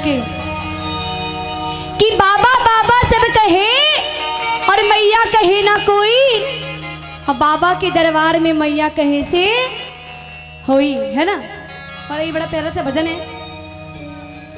के कि बाबा बाबा सब कहे और मैया कहे ना कोई, और बाबा के दरबार में मैया कहे से होई, है ना। और ये बड़ा प्यारा सा भजन है,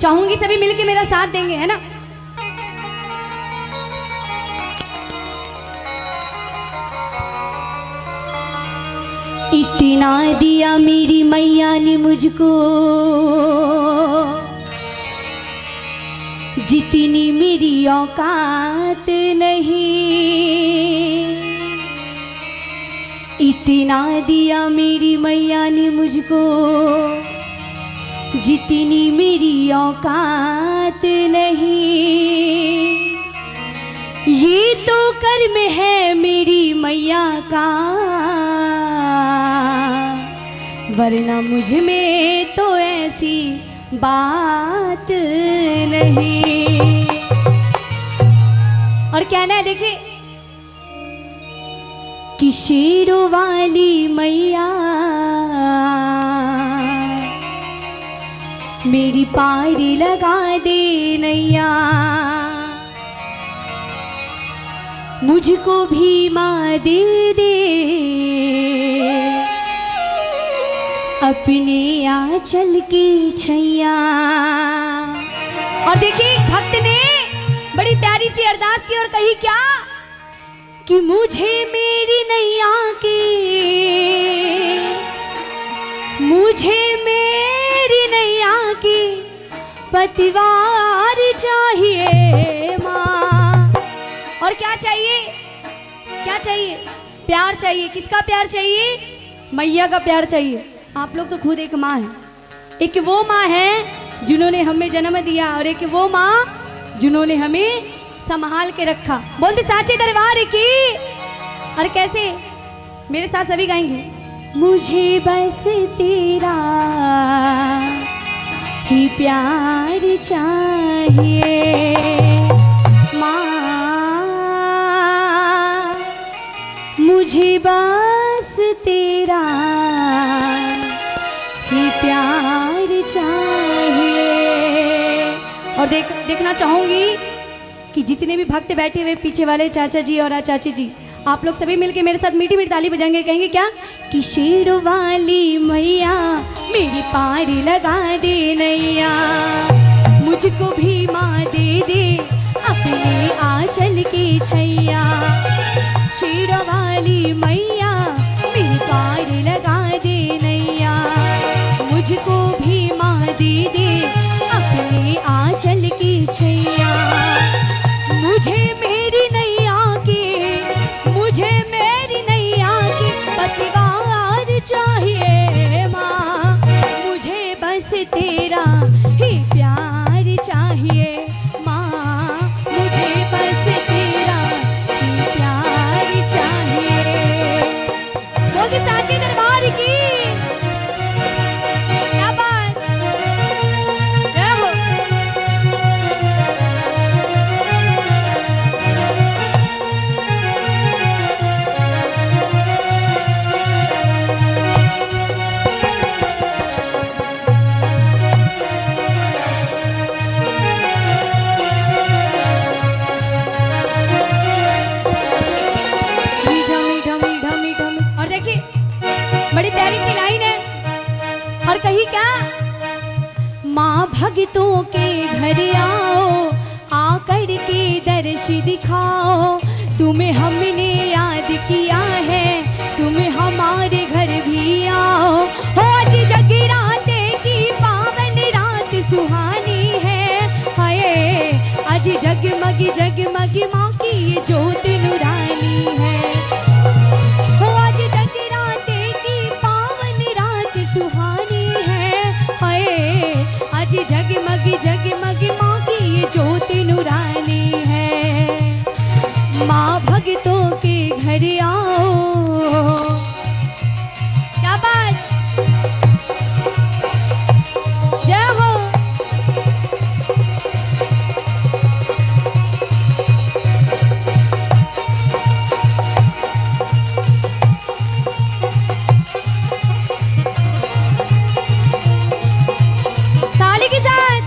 चाहूंगी सभी मिलके मेरा साथ देंगे, है ना। इतना दिया मेरी मैया ने मुझको, जितनी मेरी औकात नहीं। इतना दिया मेरी मैया ने मुझको, जितनी मेरी औकात नहीं। ये तो कर्म है मेरी मैया का, वरना मुझ में तो ऐसी बात नहीं। और कहना है देखिए कि शेरों वाली मैया मेरी पारी लगा दे नैया, मुझको भी माँ दे दे अपने आंचल की छैया। और देखिए भक्त ने बड़ी प्यारी सी अरदास की और कही क्या कि मुझे मेरी नैया की, मुझे मेरी नैया की पतवार चाहिए माँ। और क्या चाहिए, क्या चाहिए, प्यार चाहिए। किसका प्यार चाहिए, मैया का प्यार चाहिए। आप लोग तो खुद एक माँ है, एक वो माँ है जिन्होंने हमें जन्म दिया, और एक वो माँ जिन्होंने हमें संभाल के रखा। बोलते साचे दरबार की। और कैसे, मेरे साथ सभी गाएंगे। मुझे बस तेरा ही प्यार चाहिए माँ, मुझे बस तेरा ही प्यार चाहिए। और देखना चाहूंगी कि जितने भी भक्त बैठे हुए पीछे वाले चाचा जी और चाची जी, आप लोग सभी मिलके मेरे साथ मीठी मीठी ताली बजाएंगे। कहेंगे क्या कि शेरों वाली मैया मेरी पारी लगा दे नैया, मुझको भी माँ दे दे अपने आंचल की छैया। शेरों वाली मैया मेरी पारी लगा दे नैया, मुझको भी माँ दे दे अपने आंचल की छैया। मुझे मेरी नैया की, मुझे मेरी नैया की पतवार चाहिए माँ, मुझे बस तेरा ही प्यार चाहिए माँ, मुझे बस तेरा ही प्यार चाहिए। बोल साचे दरबार की। बड़ी प्यारी सी लाइन है, और कही क्या, माँ भक्तों के घर आओ, आकर के दर्श दिखाओ, तुम्हें हमने याद किया है, तुम्हें हमारे घर भी आओ। हो आज जगराते की पावन रात सुहानी है, हाय आज जगमग जगमग माँ की ये ज्योत नूरानी है। जगमग जगमग माँ की ये ज्योत नूरानी है, माँ भक्तों के घर आओ। क्या बात, जय हो। ताली के साथ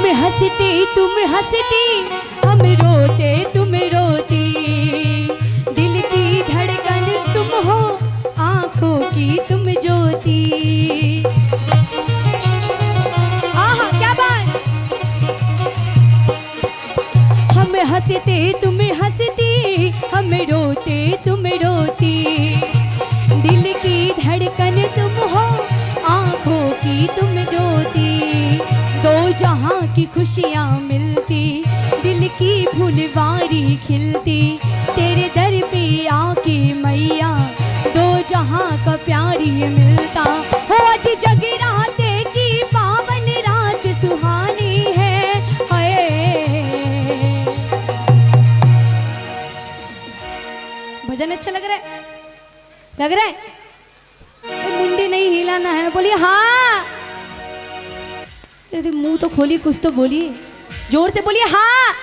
तुम हंसती हम रोते तुम रोती, दिल की धड़कन तुम हो आंखों की तुम ज्योति। आहा क्या बात। हम हंसते तुम हंसती, हम रोते तुम रोती, दिल की धड़कन तुम हो आंखों की तुम ज्योति। दो जहां की खुशियां मिलती, दिल की फुलवारी खिलती, तेरे दर पे आके मैया दो जहां का प्यार ये मिलता। हो आज जगराते की पावन रात सुहानी है, हाय। भजन अच्छा लग रहा है, लग रहा है? मुंडी नहीं हिलाना है, बोलिए हाँ। अरे मुंह तो खोलिए, कुछ तो बोलिए, जोर से बोलिए हाँ।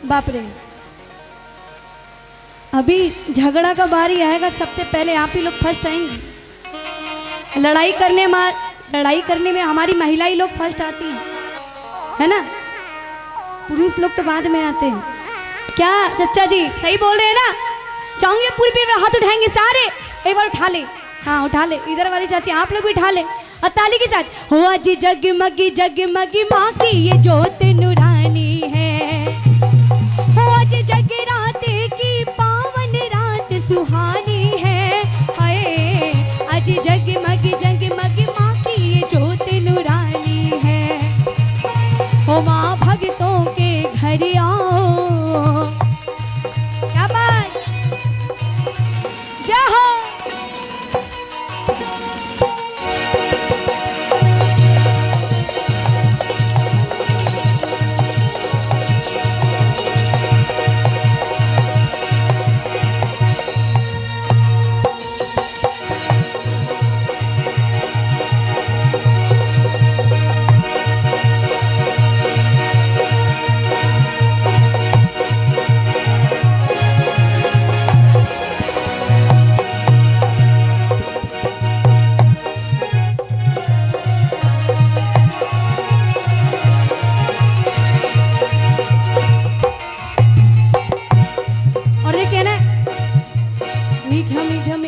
बाप रे, अभी झगड़ा का बारी आएगा, सबसे पहले आप ही लोग फर्स्ट आएंगे। लड़ाई करने में हमारी महिलाएं लोग फर्स्ट आती हैं, है ना? पुरुष लोग तो बाद में आते हैं। क्या चच्चा जी सही बोल रहे हैं ना? चाहूंगे पूरी पीर हाथ उठाएंगे सारे, एक बार उठा ले। हाँ उठा ले, इधर वाली चाची आप लोग भी उठा ले और ताली के साथ। हो आज जगमगी माँ की ये जोत नूरानी है, हो आज जगराते की पावन रात सुहानी है, हाय। आज जगमगी माँ की ये जोत नूरानी है। हो माँ भक्तों के घर आओ, क्या बात, क्या हो।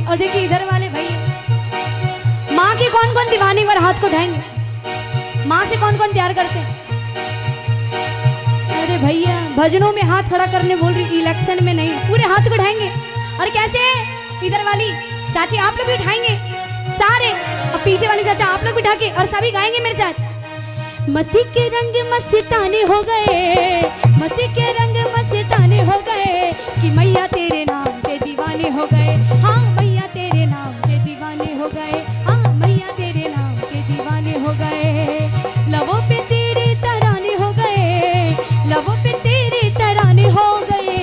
और देखिए इधर वाले भैया, माँ की कौन कौन दीवानी, पर हाथ को उठाएंगे। माँ से कौन कौन प्यार करते हैं? अरे भैया भजनों में हाथ खड़ा करने बोल रही, इलेक्शन में नहीं। पूरे हाथ को उठाएंगे। और कैसे? इधर वाली चाची आप लोग भी उठाएंगे सारे, और पीछे वाली चाचा आप लोग भी उठा के, और सभी गाएंगे मेरे साथ। मस्ती के रंग मस्ताने हो गए, मस्ती के रंग मस्ताने हो गए, कि मैया तेरे नाम के दीवाने हो गए। हाँ मैया तेरे नाम के दीवाने हो गए, हाँ मैया तेरे नाम के दीवाने हो गए। लबों पे तेरे तराने हो गए, लबों पे तेरे तराने हो गए।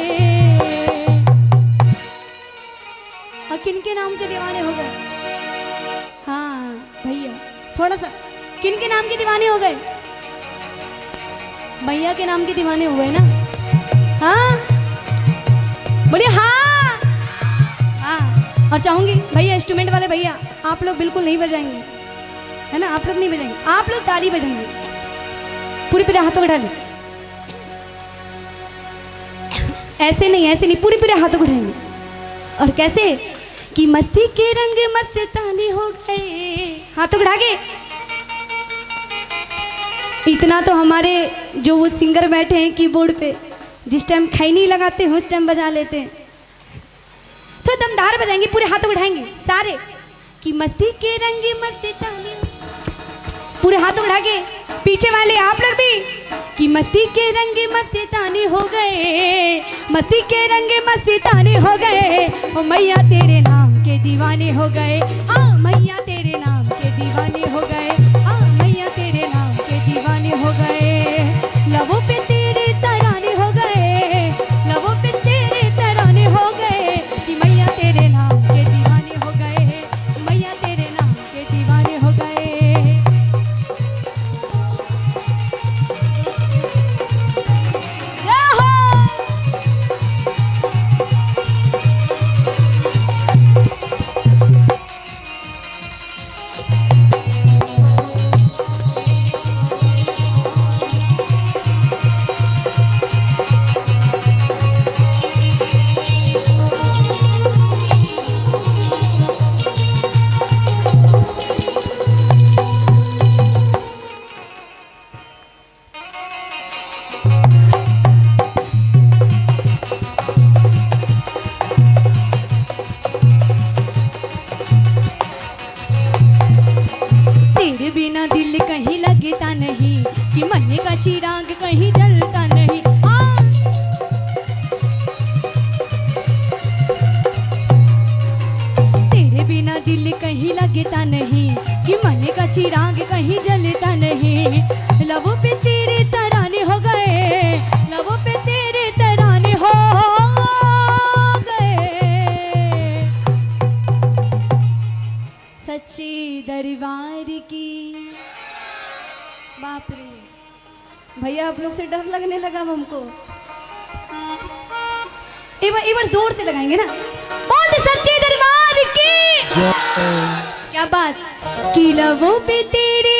और किनके नाम के दीवाने हो गए? हाँ भैया थोड़ा सा, किनके नाम के दीवाने हो गए? मैया के नाम के दीवाने हुए ना? हाँ बोलिए हाँ। हाँ और चाहूंगी भैया इंस्ट्रूमेंट वाले भैया आप लोग बिल्कुल नहीं बजाएंगे, है ना? आप लोग नहीं बजाएंगे, आप लोग ताली बजाएंगे। पूरी पूरे हाथों को डालें, ऐसे नहीं, ऐसे नहीं, पूरी पूरे हाथों को उठाएंगे। और कैसे? कि मस्ती के रंग मस्ताने हो गए, हाथों को उठा के। इतना तो हमारे जो वो सिंगर बैठे हैं कीबोर्ड पे, जिस टाइम खैनी लगाते हैं उस टाइम बजा लेते हैं, तो दमदार बजाएंगे। पूरे हाथों उठाएंगे सारे, कि मस्ती के रंग मस्ताने, पूरे हाथों उठा के। पीछे वाले आप लोग भी, कि मस्ती के रंग मस्ताने हो गए, मस्ती के रंग मस्ताने हो गए, ओ मैया तेरे नाम के दीवाने हो गए। हाँ मैया तेरे नाम के दीवाने हो गए, हाँ मैया तेरे नाम के दीवाने हो गए। लबों पे तेरे तराने हो गए, लबों पे तेरे तराने हो गए, कि मैया तेरे नाम के दीवाने हो गए, मैया तेरे नाम के दीवाने हो गए। लगता नहीं कि मन का चिराग कहीं जलता नहीं। हाँ। तेरे बिना दिल कहीं लगता नहीं कि मन का चिराग कहीं जलता नहीं। लबों पे तेरे तराने हो गए, लबों पे तेरे तराने हो गए। सच्चे दरबार की। बाप रे भैया, आप लोग से डर लगने लगा अब हमको। एक बार जोर से लगाएंगे ना। बोल दे सच्चे दरबार की। क्या बात। कि लबों पे तेरे